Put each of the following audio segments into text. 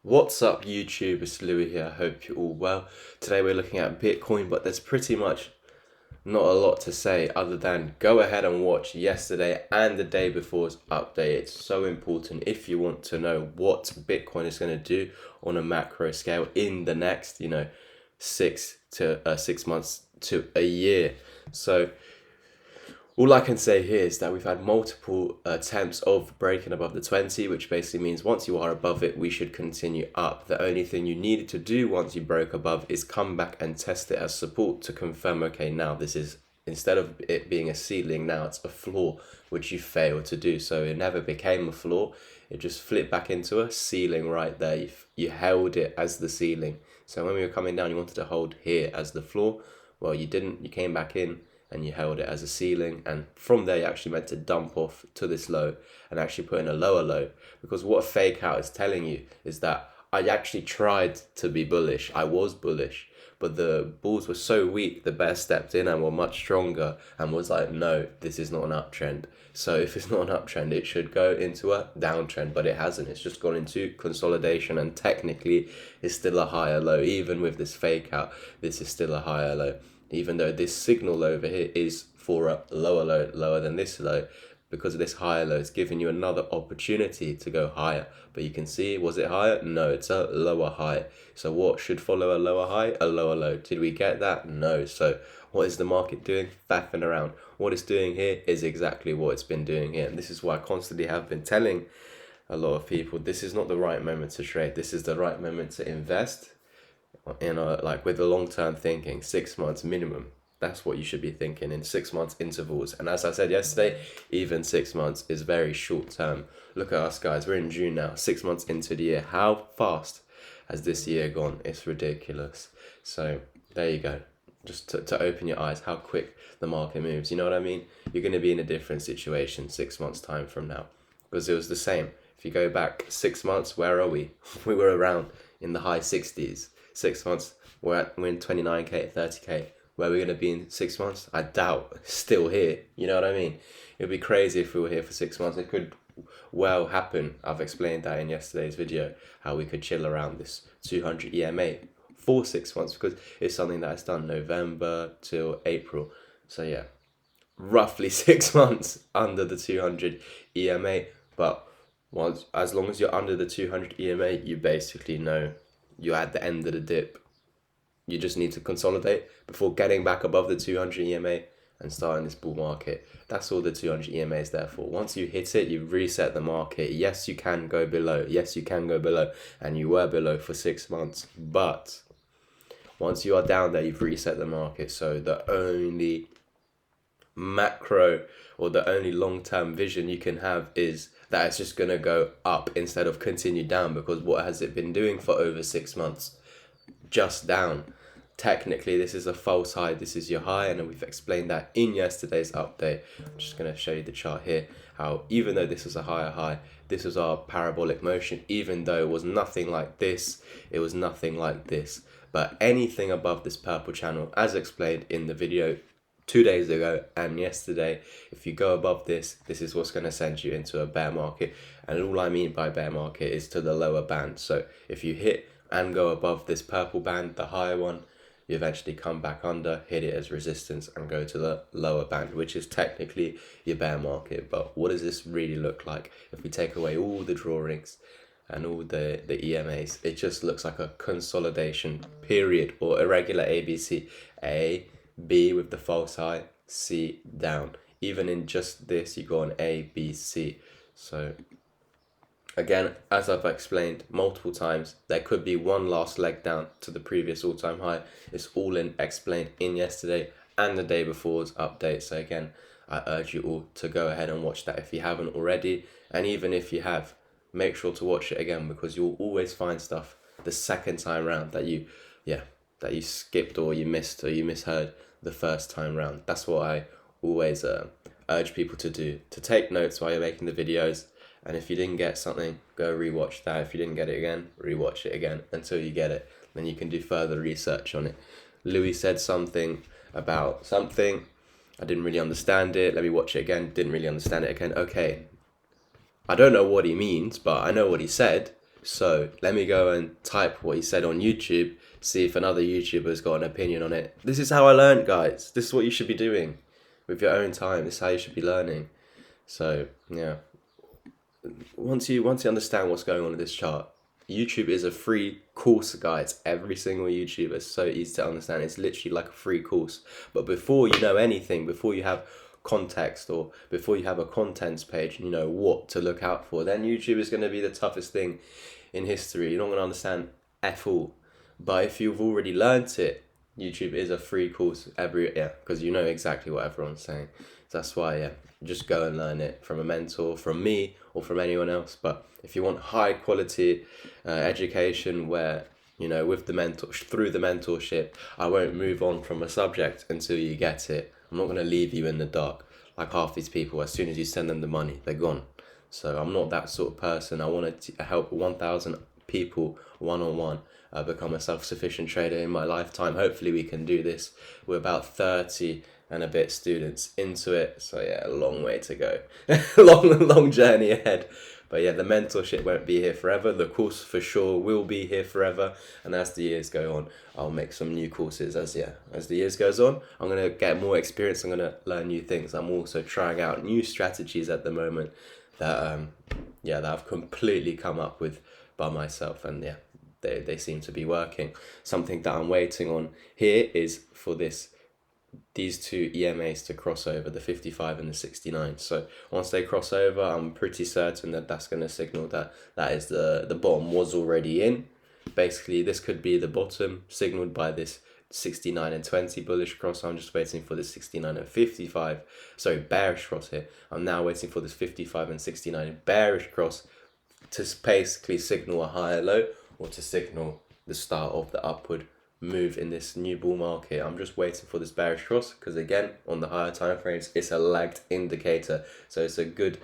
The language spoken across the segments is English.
What's up YouTube, it's Louis here, I hope you're all well. Today we're looking at Bitcoin, but there's pretty much not a lot to say other than go ahead and watch yesterday and the day before's update. It's so important if you want to know what Bitcoin is going to do on a macro scale in the next, 6 months to a year. So all I can say here is that we've had multiple attempts of breaking above the 20, which basically means once you are above it, we should continue up. The only thing you needed to do once you broke above is come back and test it as support to confirm, okay, now this is, instead of it being a ceiling, now it's a floor, which you failed to do. So it never became a floor. It just flipped back into a ceiling right there. You held it as the ceiling. So when we were coming down, you wanted to hold here as the floor. Well, you didn't. You came back in and you held it as a ceiling, and from there you actually meant to dump off to this low and actually put in a lower low, because what a fake out is telling you is that I actually tried to be bullish. I was bullish, but the bulls were so weak, the bear stepped in and were much stronger and was like, no, this is not an uptrend. So if it's not an uptrend, it should go into a downtrend, but it hasn't. It's just gone into consolidation, and technically it's still a higher low. Even with this fake out, this is still a higher low. Even though this signal over here is for a lower low, lower than this low, because of this higher low, it's giving you another opportunity to go higher. But you can see, was it higher? No, it's a lower high. So what should follow a lower high? A lower low. Did we get that? No. So what is the market doing? Faffing around. What it's doing here is exactly what it's been doing here. And this is why I constantly have been telling a lot of people, this is not the right moment to trade. This is the right moment to invest. Like with the long-term thinking, 6 months minimum. That's what you should be thinking, in 6 months intervals. And as I said yesterday, even 6 months is very short term. Look at us guys, we're in June now, 6 months into the year. How fast has this year gone? It's ridiculous. So there you go. Just to open your eyes, how quick the market moves. You know what I mean? You're going to be in a different situation 6 months time from now, because it was the same. If you go back 6 months, where are we? We were around in the high 60s. 6 months, we're in 29k, 30k. Where are we going to be in 6 months? I doubt. Still here. You know what I mean? It would be crazy if we were here for 6 months. It could well happen. I've explained that in yesterday's video, how we could chill around this 200 EMA for 6 months, because it's something that has done November till April. So yeah, roughly 6 months under the 200 EMA. But as long as you're under the 200 EMA, you basically know you're at the end of the dip. You just need to consolidate before getting back above the 200 EMA and starting this bull market. That's all the 200 EMA is there for. Once you hit it, you reset the market. Yes, you can go below. Yes, you can go below. And you were below for 6 months. But once you are down there, you've reset the market. So the only macro or the only long-term vision you can have is that it's just going to go up instead of continue down, because what has it been doing for over 6 months? Just down. Technically, this is a false high. This is your high, and we've explained that in yesterday's update. I'm just going to show you the chart here, how even though this was a higher high, this was our parabolic motion. Even though it was nothing like this, it was nothing like this. But anything above this purple channel, as explained in the video 2 days ago and yesterday, if you go above this, this is what's going to send you into a bear market. And all I mean by bear market is to the lower band. So if you hit and go above this purple band, the higher one, you eventually come back under, hit it as resistance, and go to the lower band, which is technically your bear market. But what does this really look like? If we take away all the drawings and all the EMAs, it just looks like a consolidation period, or irregular ABC. A, B with the false high, C down. Even in just this, you go on A, B, C. So again, as I've explained multiple times, there could be one last leg down to the previous all-time high. It's all explained in yesterday and the day before's update. So again, I urge you all to go ahead and watch that if you haven't already. And even if you have, make sure to watch it again, because you'll always find stuff the second time round that you skipped, or you missed, or you misheard the first time round. That's what I always urge people to do, to take notes while you're making the videos. And if you didn't get something, go rewatch that. If you didn't get it again, rewatch it again until you get it. Then you can do further research on it. Louis said something about something. I didn't really understand it. Let me watch it again. Didn't really understand it again. Okay. I don't know what he means, but I know what he said. So let me go and type what he said on YouTube, see if another YouTuber's got an opinion on it. This is how I learned, guys. This is what you should be doing with your own time. This is how you should be learning. So yeah, once you understand what's going on in this chart, YouTube is a free course, guys. Every single YouTuber is so easy to understand. It's literally like a free course. But before you know anything, before you have context, or before you have a contents page and you know what to look out for, then YouTube is going to be the toughest thing in history. You're not going to understand F all. But if you've already learnt it, YouTube is a free course because you know exactly what everyone's saying. So that's why just go and learn it from a mentor, from me, or from anyone else. But if you want high quality education where, you know, with the through the mentorship, I won't move on from a subject until you get it. I'm not going to leave you in the dark like half these people. As soon as you send them the money, they're gone. So I'm not that sort of person. I want to help 1,000 people one-on-one become a self-sufficient trader in my lifetime. Hopefully we can do this. We're about 30 and a bit students into it. So yeah, a long way to go. long journey ahead. But yeah, the mentorship won't be here forever. The course for sure will be here forever. And as the years go on, I'll make some new courses as the years goes on. I'm going to get more experience. I'm going to learn new things. I'm also trying out new strategies at the moment that that I've completely come up with by myself. And yeah, they seem to be working. Something that I'm waiting on here is for these two EMAs to cross over, the 55 and the 69. So once they cross over, I'm pretty certain that that's going to signal that is the bottom was already in. Basically, this could be the bottom signaled by this 69 and 20 bullish cross. I'm just waiting for the 69 and 55. Sorry, bearish cross here. I'm now waiting for this 55 and 69 bearish cross to basically signal a higher low, or to signal the start of the upward move in this new bull market. I'm just waiting for this bearish cross because, again, on the higher time frames, it's a lagged indicator. So it's a good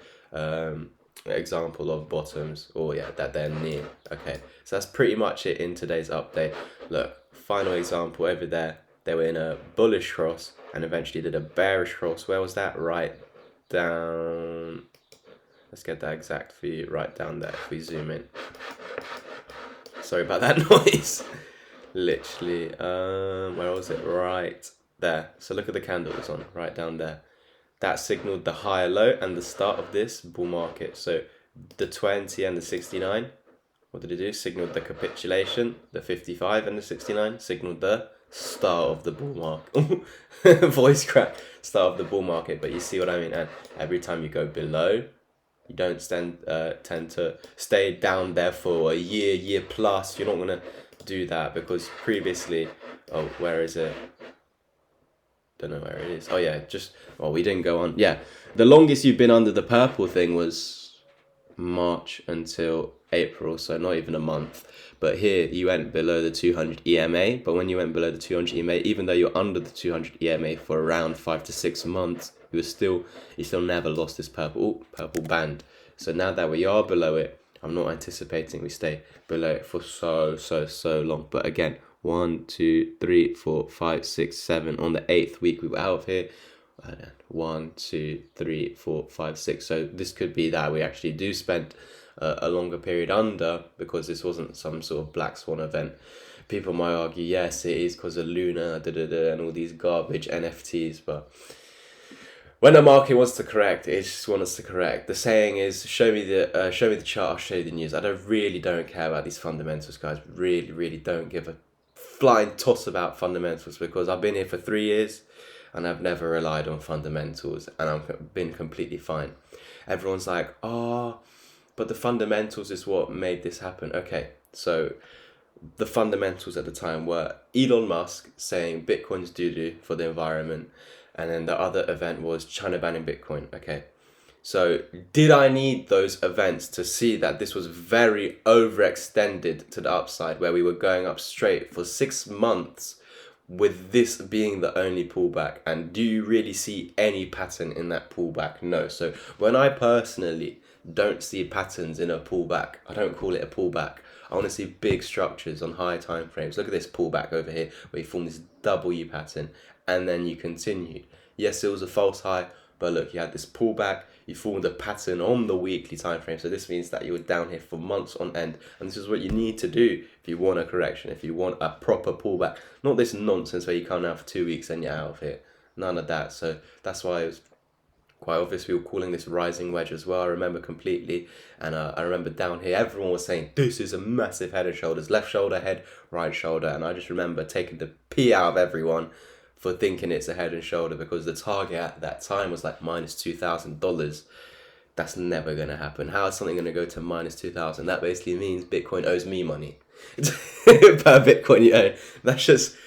example of bottoms, or that they're near. Okay, so that's pretty much it in today's update. Look, final example over there. They were in a bullish cross and eventually did a bearish cross. Where was that? Right down. Let's get that exact for you. Right down there if we zoom in. Sorry about that noise. Literally, where was it? Right there. So look at the candle it's on, right down there. That signaled the higher low and the start of this bull market. So the 20 and the 69, what did it do? Signaled the capitulation. The 55 and the 69 signaled the start of the bull market. Voice crack. Start of the bull market. But you see what I mean? And every time you go below, you don't tend to stay down there for a year plus. You're not going to do that because previously, where is it? Don't know where it is. Oh yeah, we didn't go on. Yeah, the longest you've been under the purple thing was March until April, so not even a month. But here you went below the 200 EMA. But when you went below the 200 EMA, even though you're under the 200 EMA for around 5 to 6 months, you still never lost this purple band. So now that we are below it, I'm not anticipating we stay below it for so long. But again, 1, 2, 3, 4, 5, 6, 7. On the 8th week we were out of here. 1, 2, 3, 4, 5, 6. So this could be that we actually do spend a longer period under, because this wasn't some sort of black swan event. People might argue, yes, it is because of Luna, and all these garbage NFTs, but when the market wants to correct, it just wants to correct. The saying is, show me the chart, I'll show you the news. I really don't care about these fundamentals, guys. Really don't give a flying toss about fundamentals, because I've been here for 3 years and I've never relied on fundamentals and I've been completely fine. Everyone's like, but the fundamentals is what made this happen. Okay, so the fundamentals at the time were Elon Musk saying Bitcoin's doo-doo for the environment, and then the other event was China banning Bitcoin. Okay, so did I need those events to see that this was very overextended to the upside, where we were going up straight for 6 months with this being the only pullback? And do you really see any pattern in that pullback? No. So when I personally don't see patterns in a pullback, I don't call it a pullback. I want to see big structures on high time frames. Look at this pullback over here where you form this W pattern and then you continued. Yes, it was a false high, But look, you had this pullback, you formed a pattern on the weekly time frame. So this means that you were down here for months on end. And this is what you need to do if you want a correction, if you want a proper pullback. Not this nonsense where you come down for 2 weeks and you're out of here. None of that. So that's why it was quite obvious we were calling this rising wedge as well. I remember completely. And I remember down here, everyone was saying, this is a massive head and shoulders. Left shoulder, head, right shoulder. And I just remember taking the pee out of everyone for thinking it's a head and shoulder, because the target at that time was like minus $2,000. That's never going to happen. How is something going to go to minus 2,000? That basically means Bitcoin owes me money per Bitcoin you own. That's just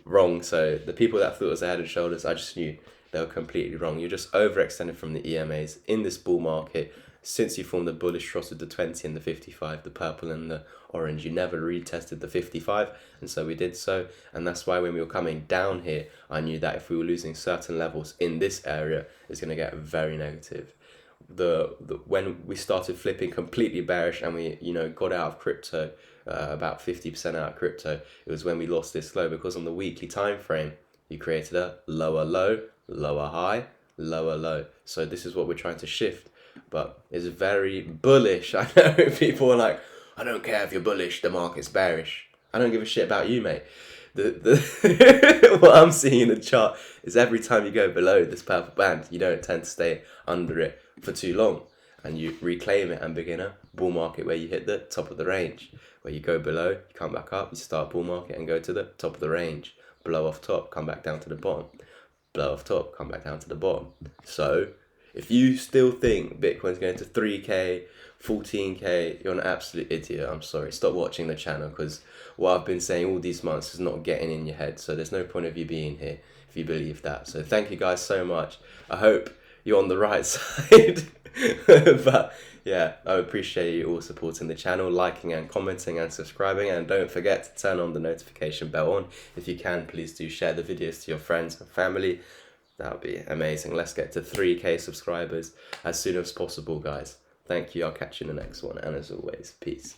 wrong. So the people that thought it was a head and shoulders, I just knew they were completely wrong. You're just overextended from the EMAs in this bull market. Since you formed the bullish cross with the 20 and the 55, the purple and the orange, you never retested the 55, and so we did so. And that's why when we were coming down here, I knew that if we were losing certain levels in this area, it's going to get very negative. When we started flipping completely bearish and we got out of crypto, about 50% out of crypto, it was when we lost this low, because on the weekly time frame you created a lower low, lower high, lower low. So this is what we're trying to shift. But it's very bullish. I know people are like, I don't care if you're bullish, the market's bearish. I don't give a shit about you, mate. What I'm seeing in the chart is every time you go below this purple band, you don't tend to stay under it for too long, and you reclaim it and begin a bull market where you hit the top of the range, where you go below, you come back up, you start bull market and go to the top of the range, blow off top, come back down to the bottom, blow off top, come back down to the bottom. So if you still think Bitcoin's going to 3K, 14K, you're an absolute idiot. I'm sorry. Stop watching the channel, because what I've been saying all these months is not getting in your head. So there's no point of you being here if you believe that. So thank you guys so much. I hope you're on the right side. But yeah, I appreciate you all supporting the channel, liking and commenting and subscribing. And don't forget to turn on the notification bell on. If you can, please do share the videos to your friends and family. That would be amazing. Let's get to 3K subscribers as soon as possible, guys. Thank you. I'll catch you in the next one. And as always, peace.